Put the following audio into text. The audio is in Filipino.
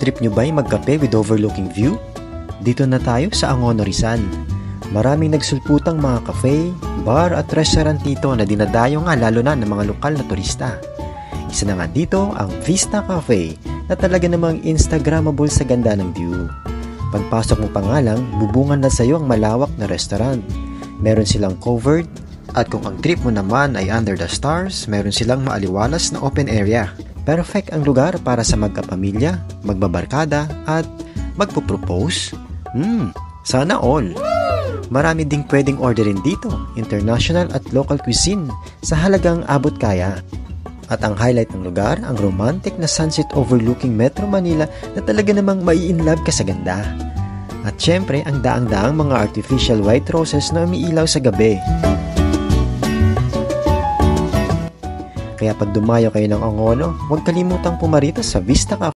Trip nyo ba'y magkape with overlooking view? Dito na tayo sa Angono, Rizal. Maraming nagsulputang mga cafe, bar at restaurant dito na dinadayo nga lalo na ng mga lokal na turista. Isa na nga dito ang Vista Cafe na talaga namang Instagrammable sa ganda ng view. Pagpasok mo pa nga lang, bubungan na sa'yo ang malawak na restaurant. Meron silang covered at kung ang trip mo naman ay under the stars, meron silang maaliwalas na open area. Perfect ang lugar para sa magkapamilya, magbabarkada at magpo-propose. Sana all! Marami ding pwedeng orderin dito, international at local cuisine sa halagang abot kaya. At ang highlight ng lugar, ang romantic na sunset overlooking Metro Manila na talaga namang mai-inlove ka sa ganda. At syempre, ang daang-daang mga artificial white roses na umiilaw sa gabi. Kaya pag dumayo kayo ng Angono, huwag kalimutang pumarito sa Vista Cafe.